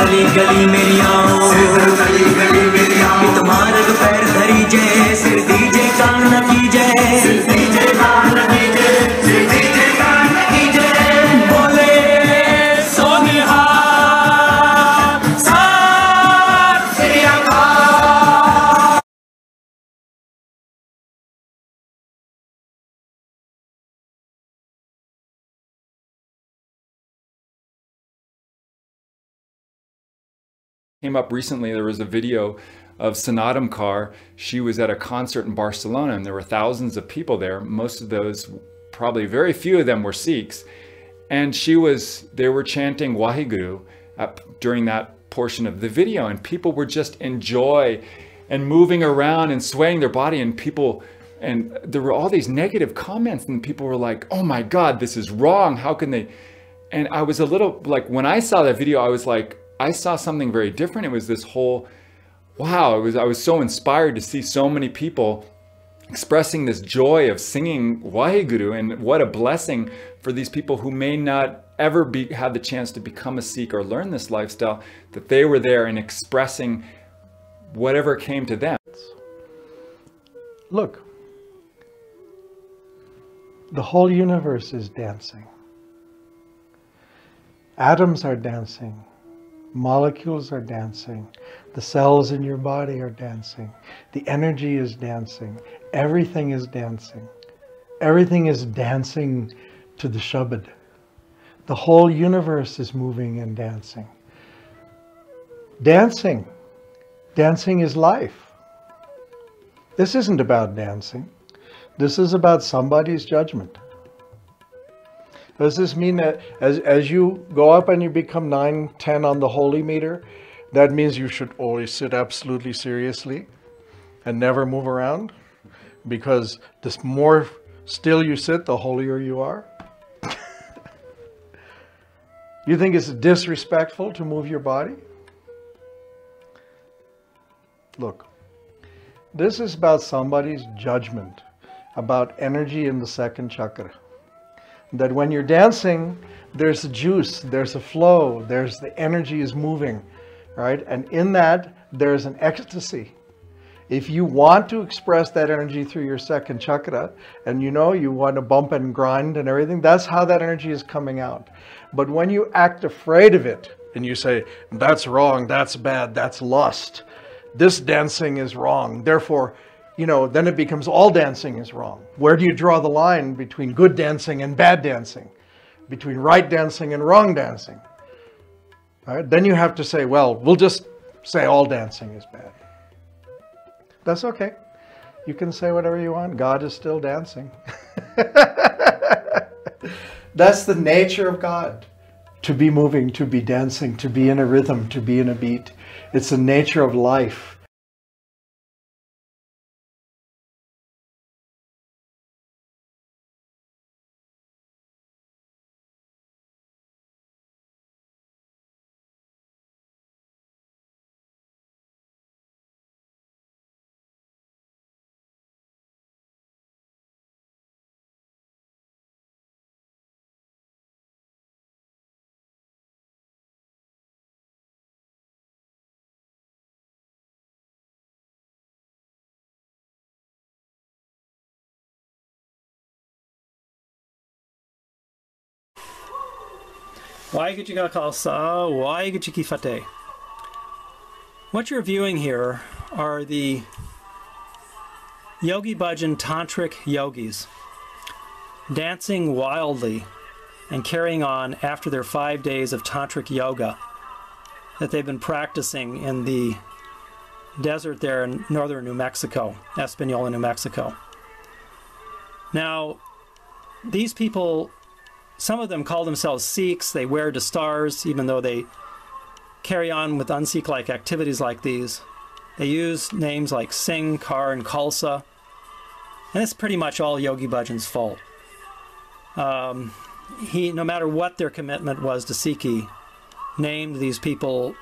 गली गली मेरी आओ, गली गली मेरी आओ, तुम्हारे पैर धरी जय, सिर दीजे कान न कीजे, सिर दीजे कान न कीजे, सिर दीजे कान न कीजे, बोले सोनिहा सात श्री अकाल। Came up recently, there was a video of Sanatram Kaur. She was at a concert in Barcelona and there were thousands of people there. Most of those, probably very few of them were Sikhs. And they were chanting Waheguru during that portion of the video, and people were just in joy and moving around and swaying their body, and there were all these negative comments and people were like, oh my God, this is wrong. How can they? And I was a little like, when I saw that video, I was like, I saw something very different. It was this whole, wow, I was so inspired to see so many people expressing this joy of singing Waheguru, and what a blessing for these people who may not ever have the chance to become a Sikh or learn this lifestyle, that they were there and expressing whatever came to them. Look, the whole universe is dancing. Atoms are dancing. Molecules are dancing. The cells in your body are dancing. The energy is dancing. Everything is dancing. Everything is dancing to the Shabad. The whole universe is moving and dancing. Dancing. Dancing is life. This isn't about dancing. This is about somebody's judgment. Does this mean that as you go up and you become 9, 10 on the holy meter, that means you should always sit absolutely seriously and never move around? Because the more still you sit, the holier you are? You think it's disrespectful to move your body? Look, this is about somebody's judgment about energy in the second chakra. That when you're dancing, there's a juice, there's a flow, the energy is moving, right? And in that, there's an ecstasy. If you want to express that energy through your second chakra, and you want to bump and grind and everything, that's how that energy is coming out. But when you act afraid of it, and you say, that's wrong, that's bad, that's lust, this dancing is wrong, therefore, then it becomes all dancing is wrong. Where do you draw the line between good dancing and bad dancing? Between right dancing and wrong dancing? All right? Then you have to say, well, we'll just say all dancing is bad. That's okay. You can say whatever you want. God is still dancing. That's the nature of God. To be moving, to be dancing, to be in a rhythm, to be in a beat. It's the nature of life. Waheguru Ji Ka Khalsa, Waheguru Ji Ki Fateh. What you're viewing here are the Yogi Bhajan Tantric yogis dancing wildly and carrying on after their 5 days of Tantric yoga that they've been practicing in the desert there in northern New Mexico, Espanola, New Mexico. Now, these people, some of them call themselves Sikhs. They wear dastars, even though they carry on with un-Sikh-like activities like these. They use names like Singh, Kaur, and Khalsa. And it's pretty much all Yogi Bhajan's fault. No matter what their commitment was to Sikhi, named these people,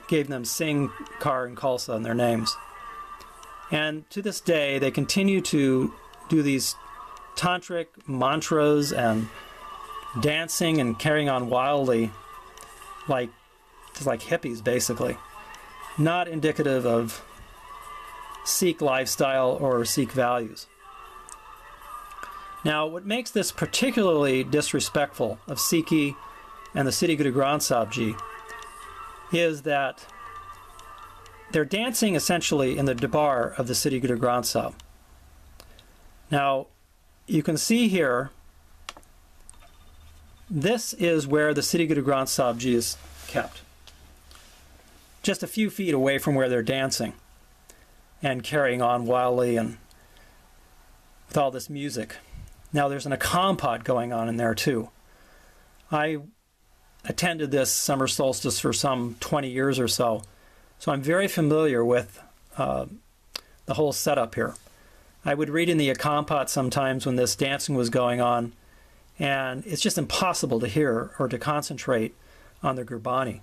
gave them Singh, Kaur, and Khalsa in their names. And to this day, they continue to do these tantric mantras and dancing and carrying on wildly like just like hippies, basically. Not indicative of Sikh lifestyle or Sikh values. Now, what makes this particularly disrespectful of Sikhi and the Sri Guru Granth Sahib Ji is that they're dancing essentially in the darbar of the Sri Guru Granth Sahib. Now, you can see here, this is where the Sri Guru Granth Sahib Ji is kept. Just a few feet away from where they're dancing and carrying on wildly and with all this music. Now there's an Akal Takhat going on in there too. I attended this summer solstice for some 20 years or so, so I'm very familiar with the whole setup here. I would read in the Akal Takhat sometimes when this dancing was going on, and it's just impossible to hear or to concentrate on the Gurbani.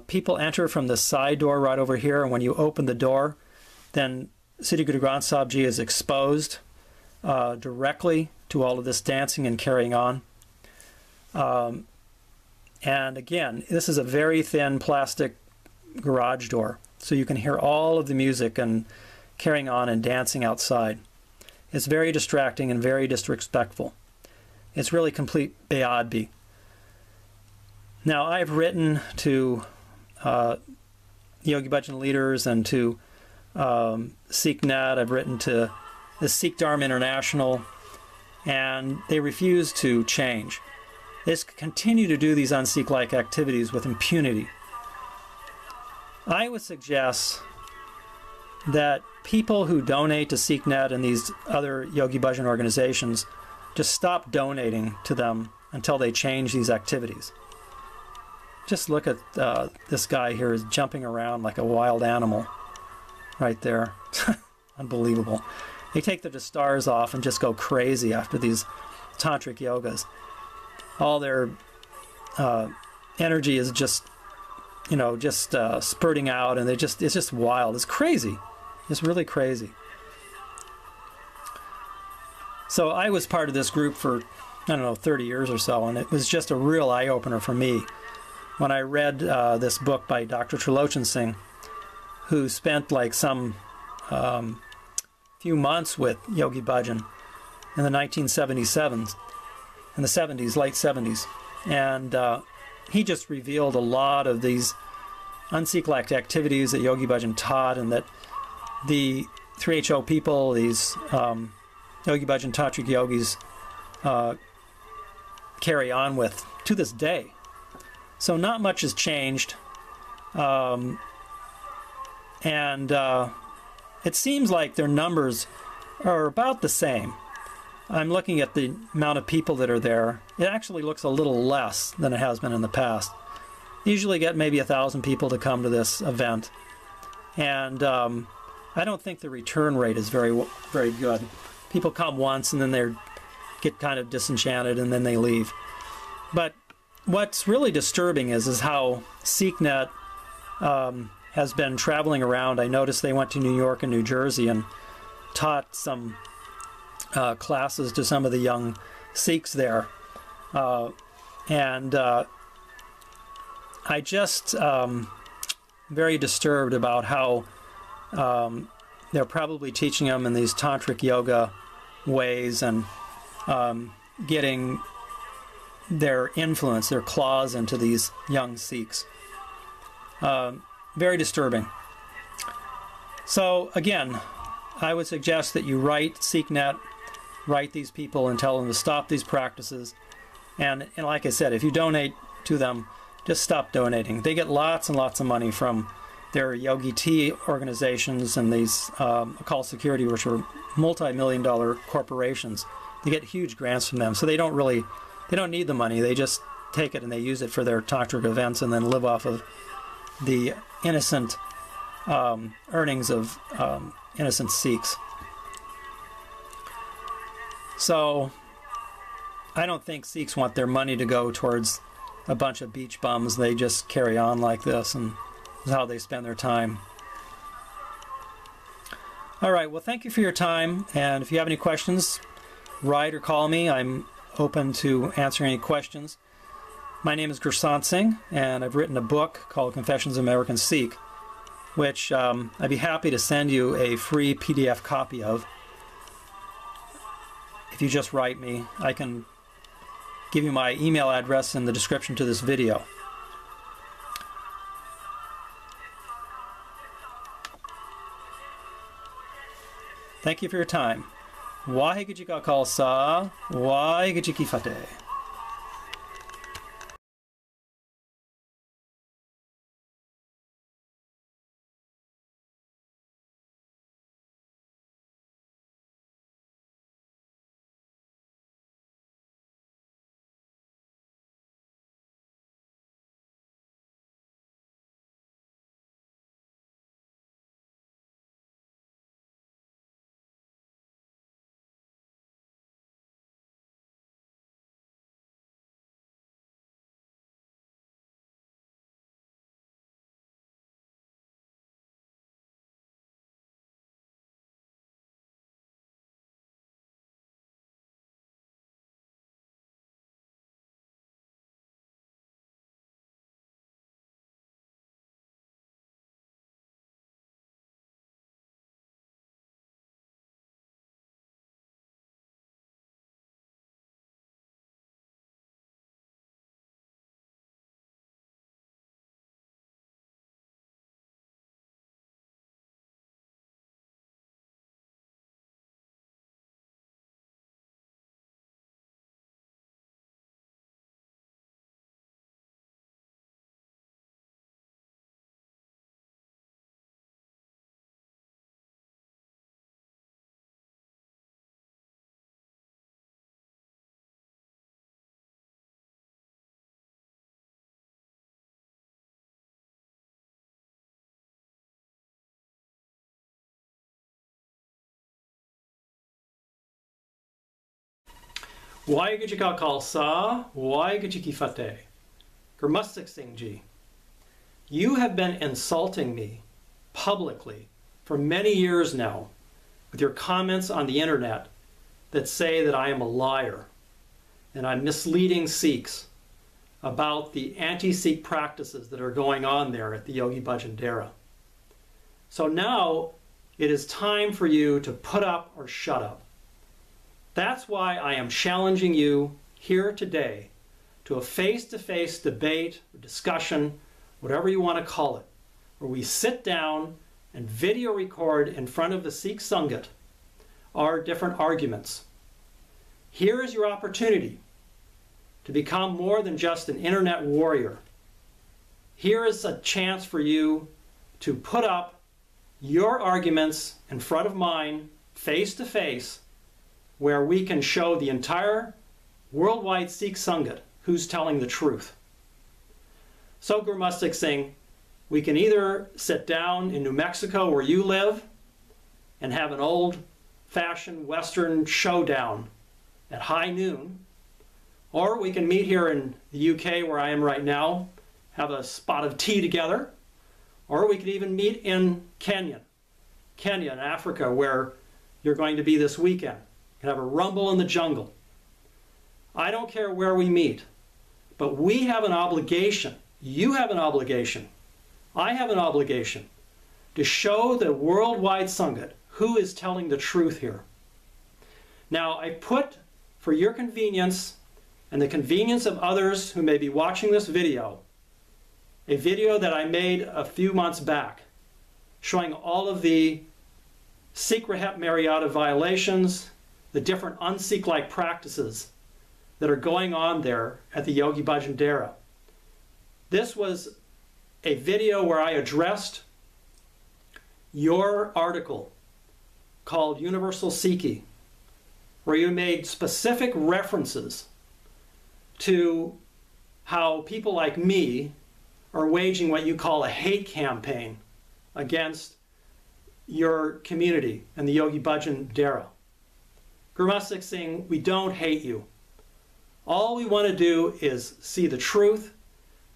People enter from the side door right over here, and when you open the door, then Sri Guru Granth Sahib Ji is exposed directly to all of this dancing and carrying on. And again, this is a very thin plastic garage door, so you can hear all of the music and carrying on and dancing outside. It's very distracting and very disrespectful. It's really complete beadbi. Now, I've written to Yogi Bhajan leaders and to SikhNet. I've written to the Sikh Dharma International, and they refuse to change. They just continue to do these un-Sikh-like activities with impunity. I would suggest that people who donate to SikhNet and these other Yogi Bhajan organizations just stop donating to them until they change these activities. Just look at this guy here is jumping around like a wild animal right there. Unbelievable. They take the stars off and just go crazy after these tantric yogas. All their energy is just, you know, just spurting out, and it's just wild. It's crazy. It's really crazy. So I was part of this group for, I don't know, 30 years or so, and it was just a real eye-opener for me when I read this book by Dr. Trilochan Singh, who spent like some few months with Yogi Bhajan in the 1977s, in the 70s, late 70s. And he just revealed a lot of these un-Sikh-like activities that Yogi Bhajan taught, and that the 3HO people, these Yogi Bhajan Tantric yogis, carry on with to this day. So not much has changed. It seems like their numbers are about the same. I'm looking at the amount of people that are there. It actually looks a little less than it has been in the past. Usually get maybe 1,000 people to come to this event. And I don't think the return rate is very good. People come once and then they get kind of disenchanted and then they leave. But what's really disturbing is how SikhNet has been traveling around. I noticed they went to New York and New Jersey and taught some classes to some of the young Sikhs there. I just very disturbed about how they're probably teaching them in these tantric yoga ways and getting their influence, their claws into these young Sikhs. Very disturbing. So again, I would suggest that you write SikhNet, write these people and tell them to stop these practices. And like I said, if you donate to them, just stop donating. They get lots and lots of money from their Yogi Tea organizations and these Akal Security, which are multi-million-dollar corporations. They get huge grants from them, so they don't need the money. They just take it and they use it for their tantric events and then live off of the innocent earnings of innocent Sikhs. So I don't think Sikhs want their money to go towards a bunch of beach bums. They just carry on like this, and this is how they spend their time. All right, well, thank you for your time, and if you have any questions, write or call me. I'm open to answering any questions. My name is Guru Gobind Singh, and I've written a book called Confessions of an American Sikh, which I'd be happy to send you a free PDF copy of. If you just write me, I can give you my email address in the description to this video. Thank you for your time. Waheguru Ji Ka Khalsa, Waheguru Ji Ki Fateh. Waheguru Ji Ka Khalsa, Waheguru Ji Ki Fateh. Gurmukh Singh Ji, you have been insulting me publicly for many years now with your comments on the internet that say that I am a liar and I'm misleading Sikhs about the anti-Sikh practices that are going on there at the Yogi Bhajan Dera. So now it is time for you to put up or shut up. That's why I am challenging you here today to a face-to-face debate or discussion, whatever you want to call it, where we sit down and video record in front of the Sikh Sangat our different arguments. Here is your opportunity to become more than just an internet warrior. Here is a chance for you to put up your arguments in front of mine, face-to-face, where we can show the entire worldwide Sikh Sangat who's telling the truth. So Gurmukh Singh, we can either sit down in New Mexico where you live and have an old-fashioned Western showdown at high noon, or we can meet here in the UK where I am right now, have a spot of tea together, or we could even meet in Kenya in Africa, where you're going to be this weekend. You can have a rumble in the jungle. I don't care where we meet, but we have an obligation, you have an obligation, I have an obligation to show the worldwide Sangat who is telling the truth here. Now, I put, for your convenience and the convenience of others who may be watching this video, a video that I made a few months back showing all of the Sikh Rahat Maryada violations, the different un-Sikh-like practices that are going on there at the Yogi Bhajan Dera. This was a video where I addressed your article called Universal Sikhi, where you made specific references to how people like me are waging what you call a hate campaign against your community and the Yogi Bhajan Dera. Gurmukh Singh, we don't hate you. All we want to do is see the truth.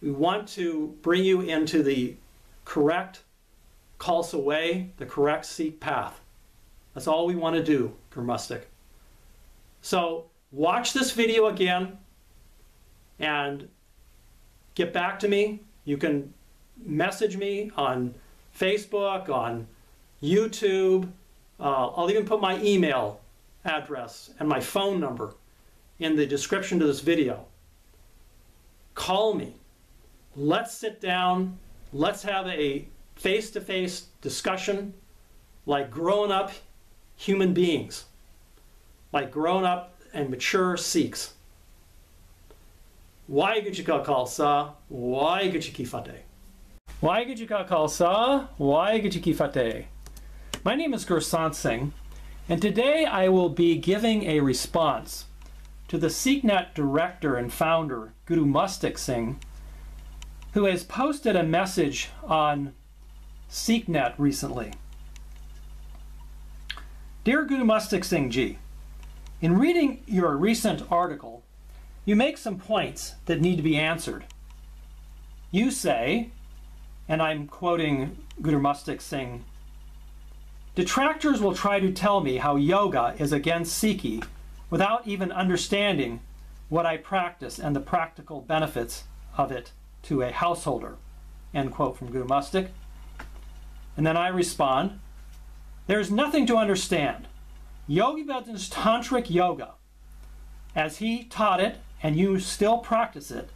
We want to bring you into the correct Khalsa way, the correct Sikh path. That's all we want to do, Gurmukh. So watch this video again and get back to me. You can message me on Facebook, on YouTube. I'll even put my email address and my phone number in the description to this video. Call me. Let's sit down. Let's have a face-to-face discussion like grown-up human beings, like grown-up and mature Sikhs. Waheguru Ji Ka Khalsa, Waheguru Ji Ki Fateh. Waheguru Ji Ka Khalsa, Waheguru Ji Ki Fateh. My name is Guru Gobind Singh, and today I will be giving a response to the SikhNet director and founder, Guru Gobind Singh, who has posted a message on SikhNet recently. Dear Guru Gobind Singh Ji, in reading your recent article, you make some points that need to be answered. You say, and I'm quoting Guru Gobind Singh, detractors will try to tell me how yoga is against Sikhi without even understanding what I practice and the practical benefits of it to a householder. End quote from Guru Gobind. And then I respond, there is nothing to understand. Yogi Bhajan's Tantric yoga, as he taught it and you still practice it,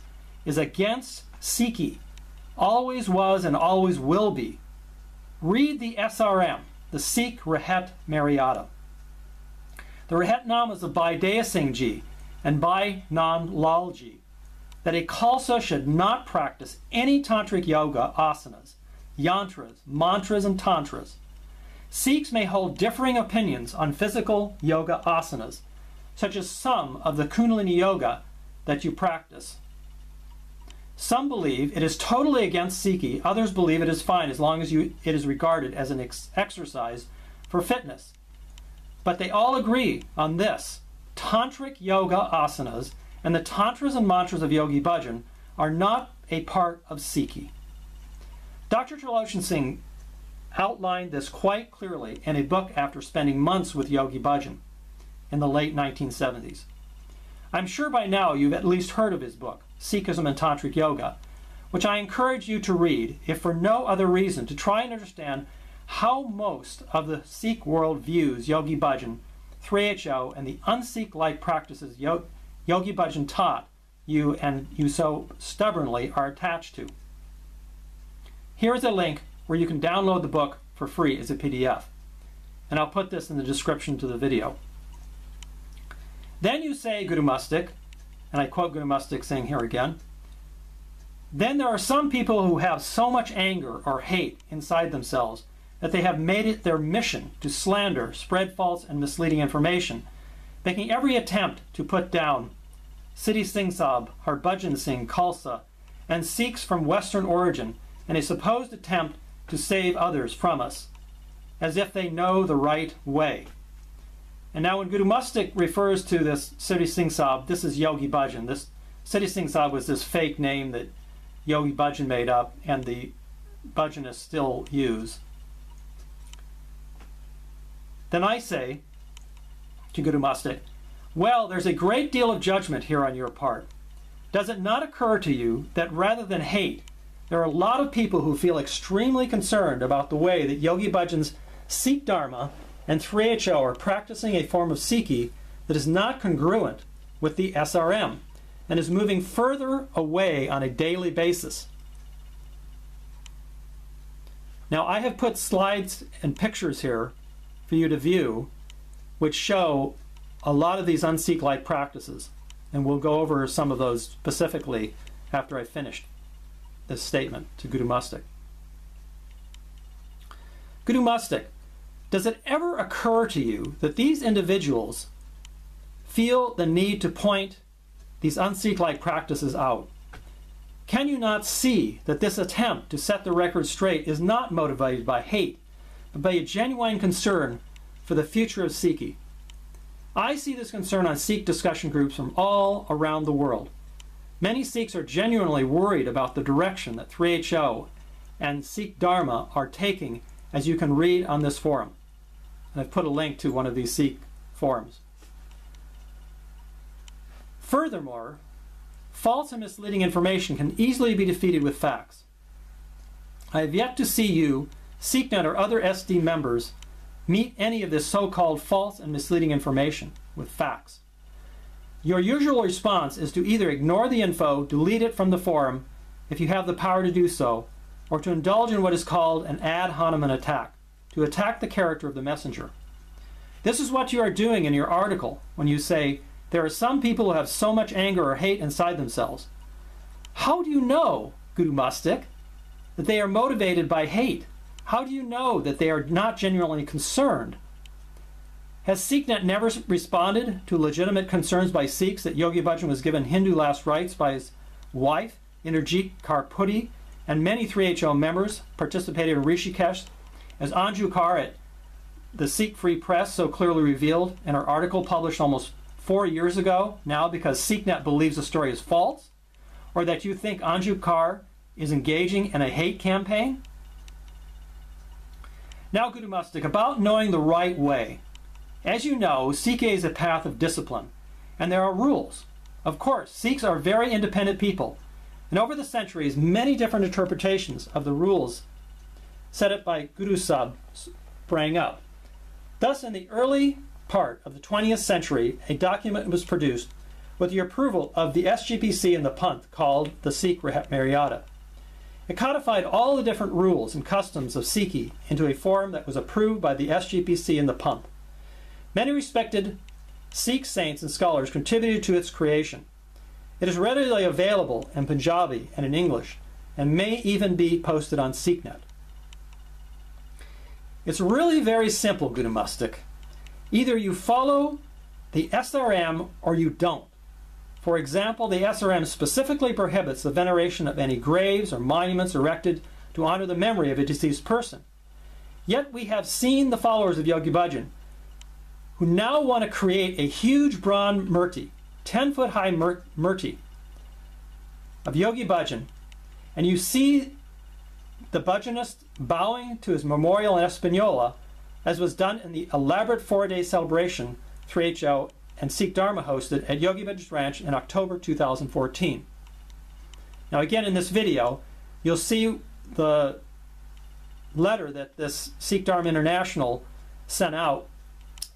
is against Sikhi, always was and always will be. Read the SRM, the Sikh Rahat Maryada. The Rahatnamas of Bhai Daya Singh Ji and Bhai Nan Lal Ji, that a Khalsa should not practice any Tantric yoga asanas, yantras, mantras, and tantras. Sikhs may hold differing opinions on physical yoga asanas, such as some of the Kundalini yoga that you practice. Some believe it is totally against Sikhi, others believe it is fine as long as it is regarded as an exercise for fitness. But they all agree on this: Tantric yoga asanas and the tantras and mantras of Yogi Bhajan are not a part of Sikhi. Dr. Trilochan Singh outlined this quite clearly in a book after spending months with Yogi Bhajan in the late 1970s. I'm sure by now you've at least heard of his book, Sikhism and Tantric Yoga, which I encourage you to read, if for no other reason, to try and understand how most of the Sikh world views Yogi Bhajan, 3HO, and the un-Sikh-like practices Yogi Bhajan taught you and you so stubbornly are attached to. Here is a link where you can download the book for free as a PDF, and I'll put this in the description to the video. Then you say, Guru Gobind, and I quote Guru Gobind Singh here again, then there are some people who have so much anger or hate inside themselves that they have made it their mission to slander, spread false and misleading information, making every attempt to put down Siddhi Singh Sahib, Harbhajan Singh, Khalsa, and Sikhs from Western origin in a supposed attempt to save others from us, as if they know the right way. And now when Guru Gobind refers to this Siddhi Singh Sahib, this is Yogi Bhajan. This Siddhi Singh Sahib was this fake name that Yogi Bhajan made up and the Bhajanists still use. Then I say to Guru Gobind, well, there's a great deal of judgment here on your part. Does it not occur to you that rather than hate, there are a lot of people who feel extremely concerned about the way that Yogi Bhajan's Sikh Dharma and 3HO are practicing a form of Sikhi that is not congruent with the SRM and is moving further away on a daily basis? Now, I have put slides and pictures here for you to view which show a lot of these un-Sikh-like practices, and we'll go over some of those specifically after I finished this statement to Guru Gobind. Guru Gobind, does it ever occur to you that these individuals feel the need to point these un-Sikh-like practices out? Can you not see that this attempt to set the record straight is not motivated by hate, but by a genuine concern for the future of Sikhi? I see this concern on Sikh discussion groups from all around the world. Many Sikhs are genuinely worried about the direction that 3HO and Sikh Dharma are taking, as you can read on this forum. And I've put a link to one of these Sikh forums. Furthermore, false and misleading information can easily be defeated with facts. I have yet to see you, SikhNet or other SD members, meet any of this so-called false and misleading information with facts. Your usual response is to either ignore the info, delete it from the forum if you have the power to do so, or to indulge in what is called an ad hominem attack, to attack the character of the messenger. This is what you are doing in your article when you say, there are some people who have so much anger or hate inside themselves. How do you know, Guru Mustik, that they are motivated by hate? How do you know that they are not genuinely concerned? Has SikhNet never responded to legitimate concerns by Sikhs that Yogi Bhajan was given Hindu last rites by his wife, Inderjeet Kaur Putty, and many 3HO members participated in Rishikesh, as Anju Kaur at the Sikh Free Press so clearly revealed in our article published almost 4 years ago, now because SikhNet believes the story is false, or that you think Anju Kaur is engaging in a hate campaign? Now, Guru Mustik, about knowing the right way. As you know, Sikh is a path of discipline, and there are rules. Of course, Sikhs are very independent people, and over the centuries, many different interpretations of the rules set up by Guru Sahib sprang up. Thus, in the early part of the 20th century, a document was produced with the approval of the SGPC and the Panth called the Sikh Maryada. It codified all the different rules and customs of Sikhi into a form that was approved by the SGPC and the Panth. Many respected Sikh saints and scholars contributed to its creation. It is readily available in Punjabi and in English, and may even be posted on SikhNet. It's really very simple, Guru Mustik. Either you follow the SRM or you don't. For example, the SRM specifically prohibits the veneration of any graves or monuments erected to honor the memory of a deceased person. Yet we have seen the followers of Yogi Bhajan who now want to create a huge bronze murti, 10-foot high murti of Yogi Bhajan, and you see the Bhajanist bowing to his memorial in Espanola, as was done in the elaborate 4-day celebration 3HO and Sikh Dharma hosted at Yogi Bhajan's Ranch in October 2014. Now again, in this video, you'll see the letter that this Sikh Dharma International sent out,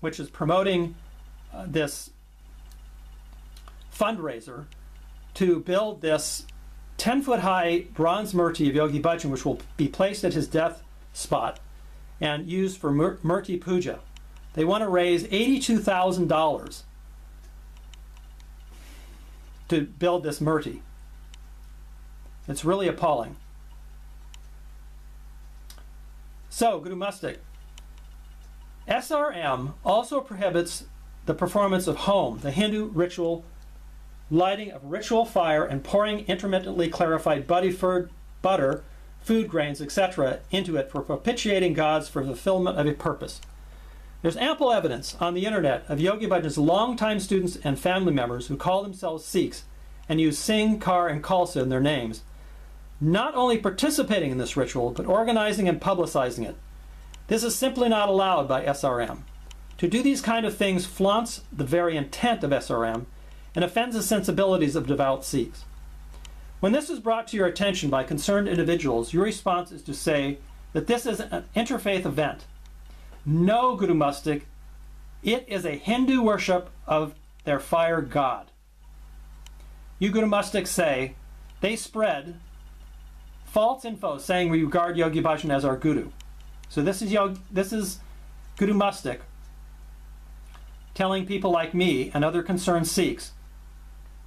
which is promoting this fundraiser to build this 10-foot high bronze murti of Yogi Bhajan, which will be placed at his death spot and used for murti puja. They want to raise $82,000 to build this murti. It's really appalling. So, Guru Mustik, SRM also prohibits the performance of home, the Hindu ritual, lighting of ritual fire and pouring intermittently clarified butter, food grains, etc. into it for propitiating gods for fulfillment of a purpose. There's ample evidence on the internet of Yogi Bhajan's longtime students and family members who call themselves Sikhs and use Singh, Kaur, and Khalsa in their names, not only participating in this ritual, but organizing and publicizing it. This is simply not allowed by SRM. To do these kind of things flaunts the very intent of SRM and offends the sensibilities of devout Sikhs. When this is brought to your attention by concerned individuals, your response is to say that this is an interfaith event. No, Guru Mustik, it is a Hindu worship of their fire god. You, Guru Mustik, say they spread false info saying we regard Yogi Bhajan as our guru. So this is Guru Mustik telling people like me and other concerned Sikhs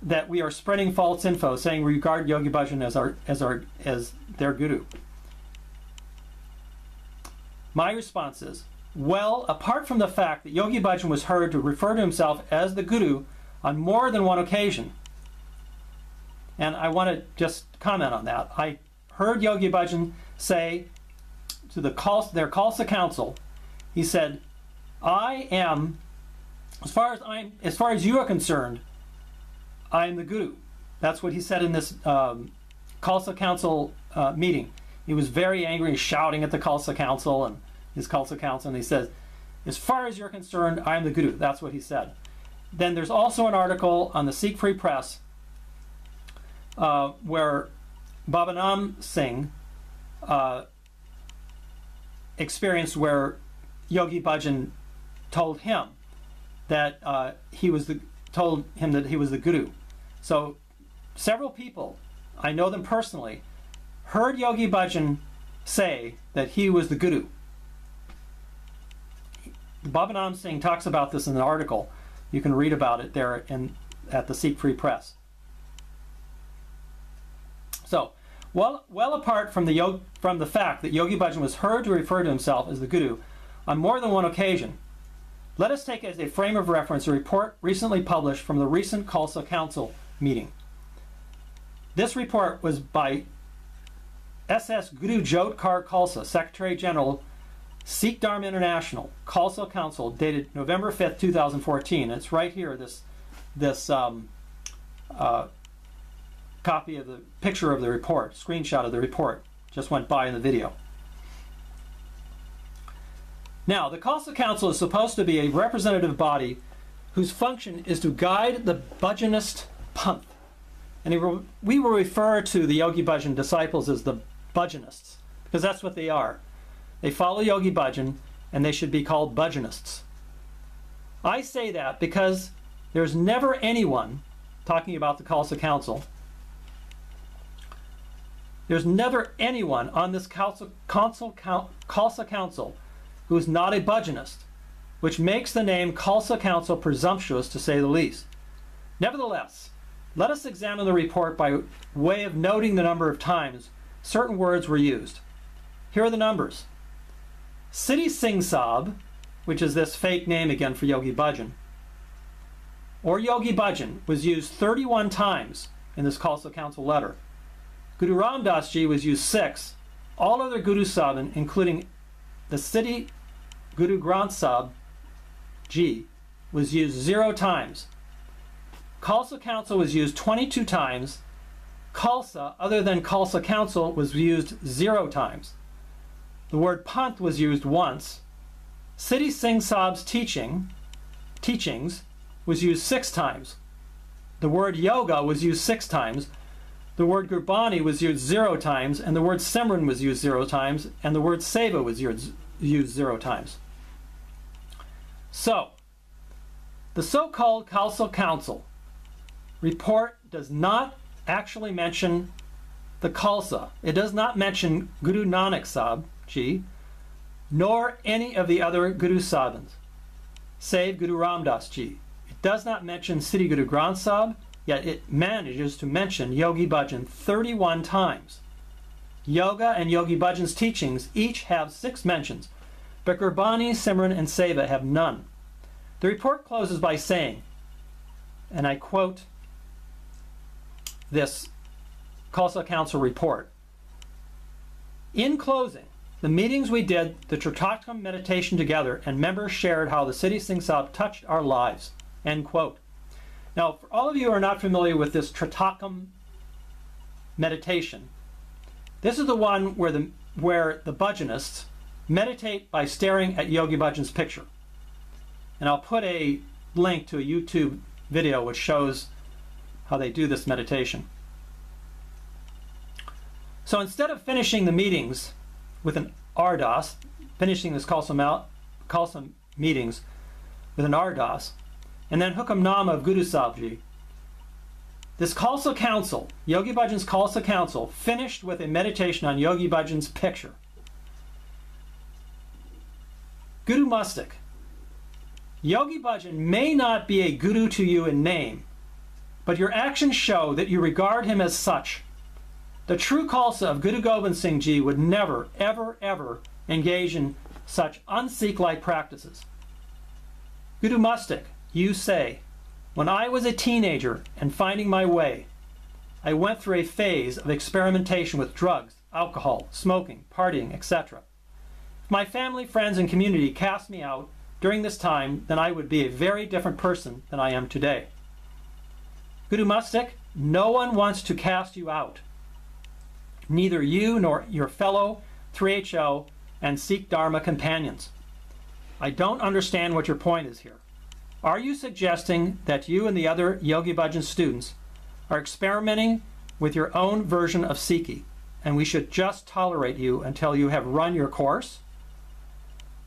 that we are spreading false info saying we regard Yogi Bhajan as their guru. My response is, well, apart from the fact that Yogi Bhajan was heard to refer to himself as the guru on more than one occasion, and I want to just comment on that. I heard Yogi Bhajan say to their Khalsa council, he said, I am, as far as you are concerned, I am the guru. That's what he said in this Khalsa council meeting. He was very angry, shouting at the Khalsa council and his Khalsa council, and he says, as far as you're concerned, I am the guru. That's what he said. Then there's also an article on the Sikh Free Press where Bhavanam Singh experienced where Yogi Bhajan told him that told him that he was the guru. So several people, I know them personally, heard Yogi Bhajan say that he was the guru. Bhavanam Singh talks about this in an article. You can read about it there at the Sikh Free Press. So, well apart from the fact that Yogi Bhajan was heard to refer to himself as the guru on more than one occasion, let us take as a frame of reference a report recently published from the recent Khalsa Council meeting. This report was by SS Guru Jodhkar Khalsa, Secretary General, Sikh Dharma International, Khalsa Council, dated November 5th, 2014. It's right here, this copy of the picture of the report, screenshot of the report, just went by in the video. Now, the Khalsa Council is supposed to be a representative body whose function is to guide the Bhajanist Panth. And we will refer to the Yogi Bhajan disciples as the Bhajanists, because that's what they are. They follow Yogi Bhajan, and they should be called Bhajanists. I say that because there's never anyone, talking about the Khalsa Council, there's never anyone on this Khalsa Council who is not a Bhajanist, which makes the name Khalsa Council presumptuous, to say the least. Nevertheless, let us examine the report by way of noting the number of times certain words were used. Here are the numbers. Siddhi Singh Sahib, which is this fake name again for Yogi Bhajan, or Yogi Bhajan, was used 31 times in this Khalsa Council letter. Guru Ram Das Ji was used 6. All other Guru Sahib, including the Siddhi Guru Granth Sahib Ji, was used 0 times. Khalsa Council was used 22 times. Khalsa, other than Khalsa Council, was used 0 times. The word Panth was used once. Siddhi Singh Sahib's teachings was used 6 times. The word yoga was used 6 times. The word Bani was used 0 times, and the word Simran was used 0 times, and the word Seva was used 0 times. So, the so-called Khalsa Council report does not actually mention the Khalsa. It does not mention Guru Nanak Sahib Ji, nor any of the other Guru Sahibans, save Guru Ram Das Ji. It does not mention Siddhi Guru Granth Sahib, yet it manages to mention Yogi Bhajan 31 times. Yoga and Yogi Bhajan's teachings each have 6 mentions, but Bani, Simran, and Seva have none. The report closes by saying, and I quote this Khalsa Council report, "In closing, the meetings we did the Tritakam meditation together, and members shared how the Siddhi Singh Sahib touched our lives." End quote. Now, for all of you who are not familiar with this Tritakam meditation, this is the one where the Bhajanists meditate by staring at Yogi Bhajan's picture. And I'll put a link to a YouTube video which shows how they do this meditation. So instead of finishing the meetings with an ardas, finishing this Khalsa meetings with an ardas, and then Hukam Nama of Guru Sahib Ji, this Khalsa Council, Yogi Bhajan's Khalsa Council, finished with a meditation on Yogi Bhajan's picture. Guru Mustik, Yogi Bhajan may not be a guru to you in name, but your actions show that you regard him as such. The true Khalsa of Guru Gobind Singh Ji would never, ever, ever engage in such un-Sikh-like practices. Guru Mustik, you say, when I was a teenager and finding my way, I went through a phase of experimentation with drugs, alcohol, smoking, partying, etc. If my family, friends, and community cast me out during this time, then I would be a very different person than I am today. Guru Mustik, no one wants to cast you out. Neither you nor your fellow 3HO and Sikh Dharma companions. I don't understand what your point is here. Are you suggesting that you and the other Yogi Bhajan students are experimenting with your own version of Sikhi, and we should just tolerate you until you have run your course?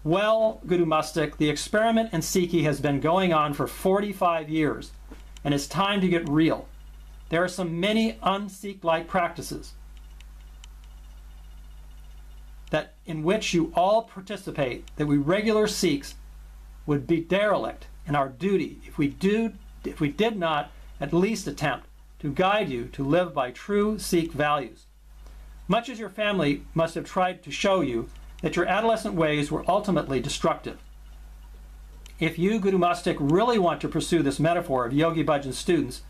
Well, Guru Mustik, the experiment in Sikhi has been going on for 45 years, and it's time to get real. There are many un-Sikh-like practices that in which you all participate that we regular Sikhs would be derelict in our duty if we did not at least attempt to guide you to live by true Sikh values. Much as your family must have tried to show you that your adolescent ways were ultimately destructive. If you, Guru Mustik, really want to pursue this metaphor of Yogi Bhajan students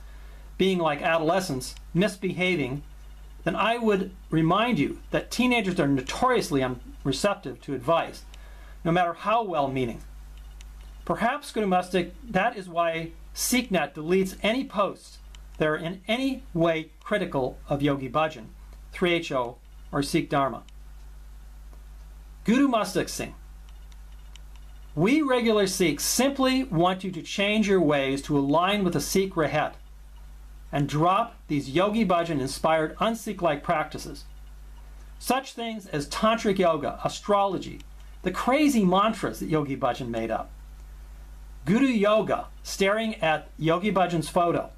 being like adolescents, misbehaving, then I would remind you that teenagers are notoriously unreceptive to advice, no matter how well-meaning. Perhaps, Guru Mustik, that is why SikhNet deletes any posts that are in any way critical of Yogi Bhajan, 3HO, or Sikh Dharma. Guru Mustik Singh, we regular Sikhs simply want you to change your ways to align with the Sikh Rehet and drop these Yogi Bhajan inspired un-Sikh-like practices. Such things as Tantric yoga, astrology, the crazy mantras that Yogi Bhajan made up. Guru Yoga, staring at Yogi Bhajan's photo,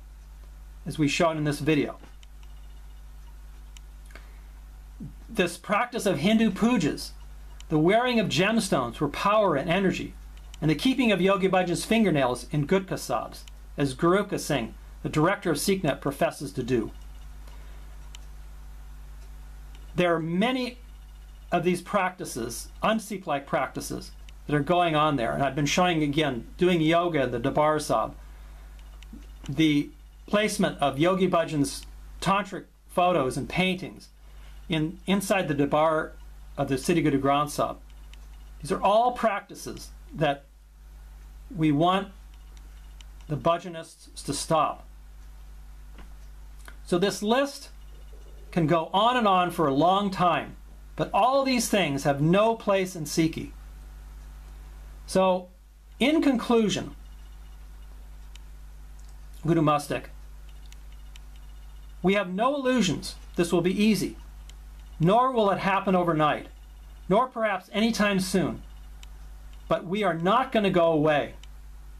as we've shown in this video. This practice of Hindu pujas, the wearing of gemstones for power and energy, and the keeping of Yogi Bhajan's fingernails in gutka sabs, as Guru Gobind Singh, the director of SikhNet, professes to do. There are many of these practices, un-Sikh-like practices, that are going on there. And I've been showing, again, doing yoga in the Darbar Sahib, the placement of Yogi Bhajan's tantric photos and paintings inside the Darbar of the Sri Guru Granth Sahib. These are all practices that we want the Bhajanists to stop. So this list can go on and on for a long time, but all these things have no place in Sikhi. So, in conclusion, Guru Mustik, we have no illusions this will be easy, nor will it happen overnight, nor perhaps anytime soon. But we are not going to go away.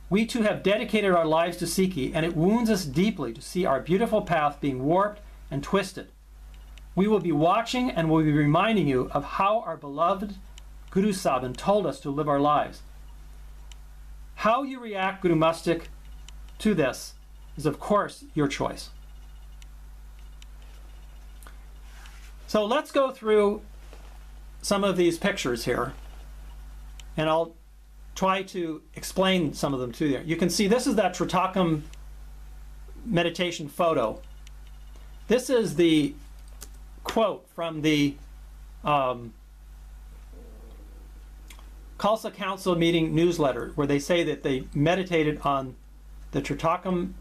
We too have dedicated our lives to Sikhi, and it wounds us deeply to see our beautiful path being warped and twisted. We will be watching and will be reminding you of how our beloved Guru Sahib told us to live our lives. How you react, Guru Mustik, to this is, of course, your choice. So let's go through some of these pictures here, and I'll try to explain some of them to you. You can see this is that Tritakam meditation photo. This is the quote from the Khalsa Council meeting newsletter, where they say that they meditated on the Tritakam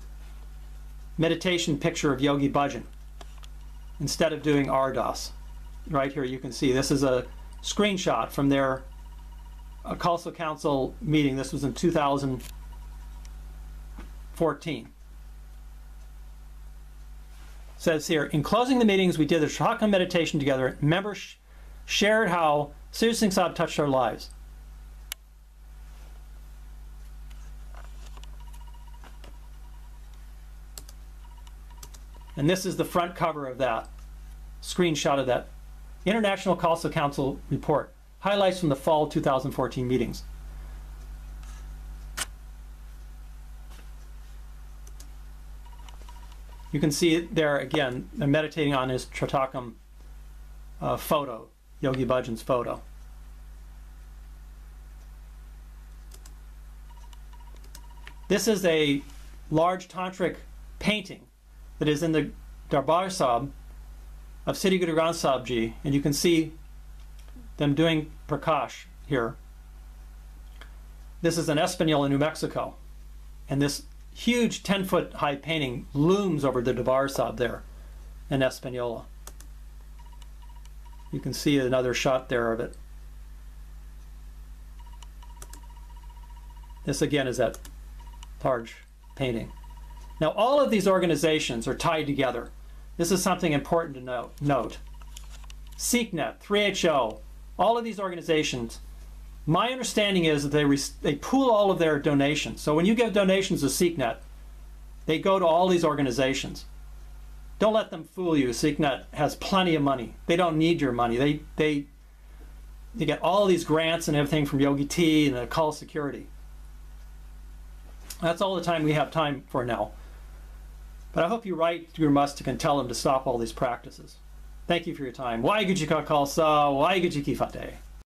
meditation picture of Yogi Bhajan instead of doing Ardas. Right here you can see this is a screenshot from their Khalsa Council meeting. This was in 2014. It says here, in closing the meetings, we did the Tritakam meditation together. Members shared how Sri Singh Sahib touched our lives. And this is the front cover of that screenshot of that International Khalsa Council report. Highlights from the fall 2014 meetings. You can see it there again. They're meditating on his Tritakam photo, Yogi Bhajan's photo. This is a large tantric painting that is in the Darbar Sahib of Sri Guru Granth Sahib Ji, and you can see them doing Prakash here. This is in Espanola, New Mexico, and this huge 10-foot high painting looms over the Darbar Sahib there in Espanola. You can see another shot there of it. This again is that large painting. Now all of these organizations are tied together. This is something important to note. SikhNet, 3HO, all of these organizations, my understanding is that they pool all of their donations. So when you give donations to SikhNet, they go to all these organizations. Don't let them fool you. SikhNet has plenty of money. They don't need your money. They get all these grants and everything from Yogi T and the Akal Security. That's all the time we have time for now. But I hope you write to Gurmukh and tell them to stop all these practices. Thank you for your time. Waheguru Ji Ka Khalsa, Waheguru Ji Ki Fateh.